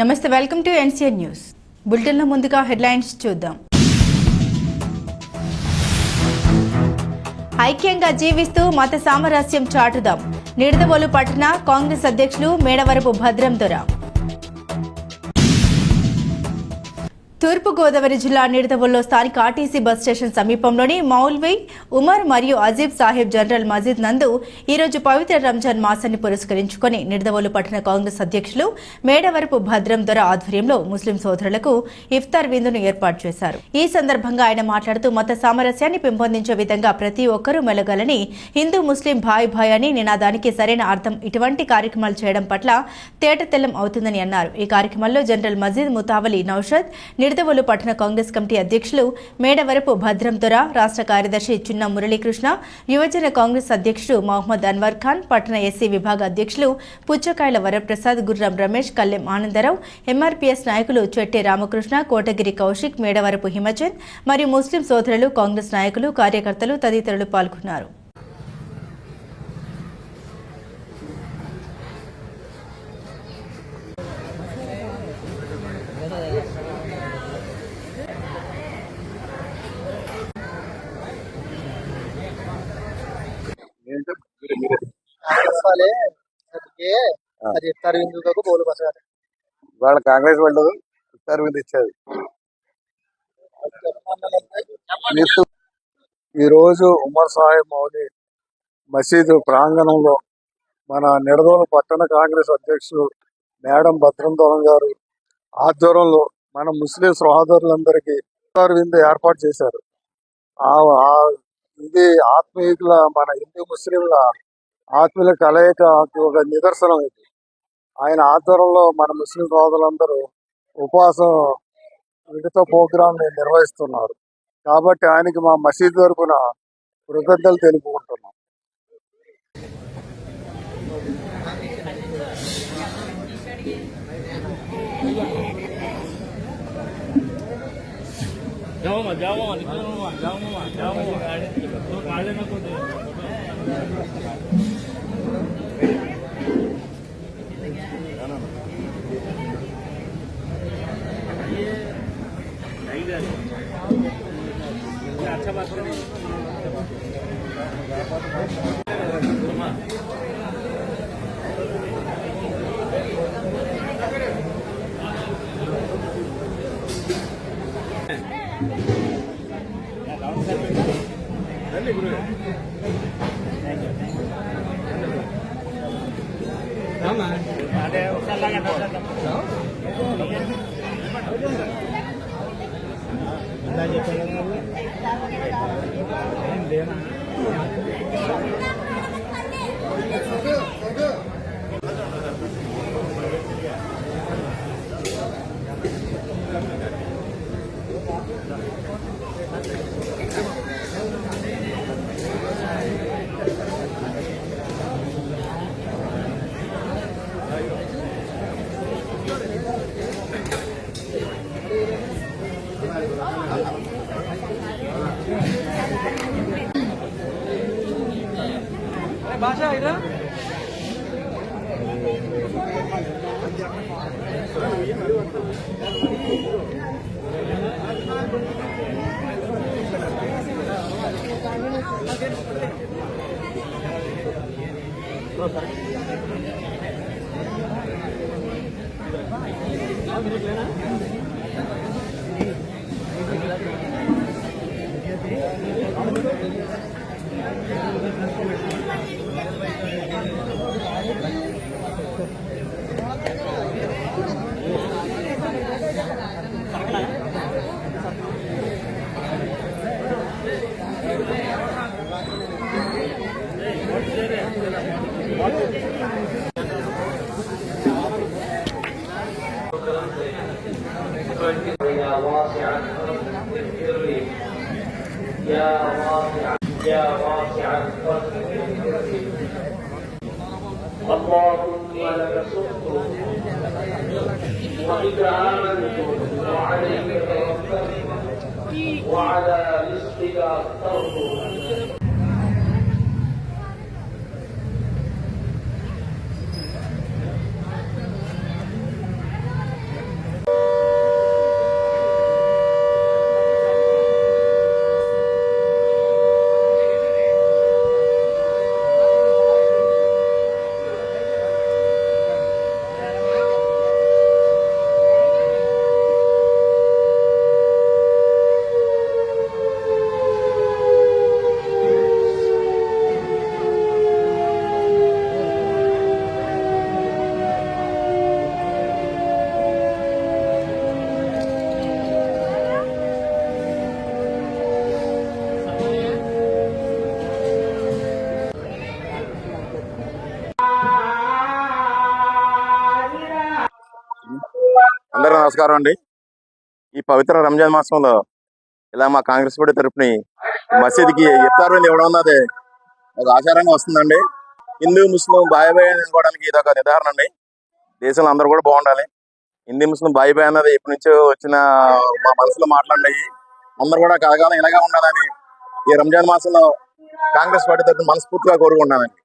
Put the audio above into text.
నమస్తే, welcome to NCN news. బులెటిన్లో ముందుగా హెడ్లైన్స్ చూద్దాం. ఐక్యంగా జీవిస్తూ మత సామరస్యం చాటుదాం. నిడదవోలు పట్టణ కాంగ్రెస్ అధ్యక్షులు మేడవరపు భద్రం దొర. తూర్పుగోదావరి జిల్లా నిడదవోలులో స్థానిక ఆర్టీసీ బస్ స్టేషన్ సమీపంలోని మౌల్వీ ఉమర్ మరియు అజీబ్ సాహెబ్ జనరల్ మసీద్ నందు ఈరోజు పవిత్ర రంజాన్ మాసాన్ని పురస్కరించుకుని నిడదవోలు పట్టణ కాంగ్రెస్ అధ్యక్షులు మేడవరపు భద్రం దొర ఆధ్వర్యంలో ముస్లిం సోదరులకు ఇఫ్తార్ విందును ఏర్పాటు చేశారు. ఈ సందర్భంగా ఆయన మాట్లాడుతూ మత సామరస్యాన్ని పెంపొందించే విధంగా ప్రతి ఒక్కరూ మెలగాలని, హిందూ ముస్లిం భాయ్ భాయ్ అని నినాదానికి సరైన అర్థం ఇటువంటి కార్యక్రమాలు చేయడం పట్ల తేటతెల్లం అవుతుందని అన్నారు. ఈ కార్యక్రమంలో జనరల్ మసీద్ ముతావలి నౌషద్, నిడదవోలు పట్టణ కాంగ్రెస్ కమిటీ అధ్యక్షులు మేడవరపు భద్రం దొర, రాష్ట్ర కార్యదర్శి చున్న మురళీకృష్ణ, యువజన కాంగ్రెస్ అధ్యక్షుడు మహమ్మద్ అన్వర్ ఖాన్, పట్టణ ఎస్సీ విభాగ అధ్యక్షులు పుచ్చకాయల వరప్రసాద్, గుర్రం రమేష్, కల్లెం ఆనందరావు, ఎంఆర్పీఎస్ నాయకులు చెట్టి రామకృష్ణ, కోటగిరి కౌశిక్, మేడవరపు హిమచంద్ మరియు ముస్లిం సోదరులు, కాంగ్రెస్ నాయకులు, కార్యకర్తలు తదితరులు పాల్గొన్నారు. వాళ్ళ కాంగ్రెస్ వాళ్ళు ఇఫ్తార్ విందు ఇచ్చేది. ఈ రోజు ఉమర్ సాహెబ్ మౌలి మసీదు ప్రాంగణంలో మన నిడదవోలు పట్టణ కాంగ్రెస్ అధ్యక్షులు మేడం భద్రం దొరం గారు ఆధ్వర్యంలో మన ముస్లిం సహోదరులందరికీ ఇఫ్తార్ విందు ఏర్పాటు చేశారు. ఇది ఆత్మీయుల, మన హిందూ ముస్లింల ఆత్మీయుల కలయికకి ఒక నిదర్శనం. ఇది ఆయన ఆధ్వర్యంలో మన ముస్లిం సోదరులందరూ ఉపవాసం విడితో ప్రోగ్రాం నిర్వహిస్తున్నారు. కాబట్టి ఆయనకి మా మసీద్ తరపున కృతజ్ఞతలు తెలుపుకుంటున్నాం. अच्छा बात है। भाषा है ना يا واسع الفضل اللهم لك صدت وبك آمنت وعليك توكلت وعلى رزقك أفطرت. అందరికీ నమస్కారం అండి. ఈ పవిత్ర రంజాన్ మాసంలో ఇలా మా కాంగ్రెస్ పార్టీ తరపుని మసీదుకి ఇఫ్తార్ విందు ఇవ్వడం అన్నది ఒక ఆచారంగా వస్తుందండి. హిందూ ముస్లిం బాయ్ బాయ్ అనుకోవడానికి ఇది ఒక నిర్ధారణ అండి. దేశంలో అందరూ కూడా బాగుండాలి. హిందూ ముస్లిం బాయ్ బాయ్ అన్నది ఎప్పటి నుంచో వచ్చిన మా మనసులో మాట్లాడినాయి. అందరూ కూడా కలగాలం ఇలాగే ఉండాలని ఈ రంజాన్ మాసంలో కాంగ్రెస్ పార్టీ తరపున మనస్ఫూర్తిగా కోరుకుంటున్నానండి.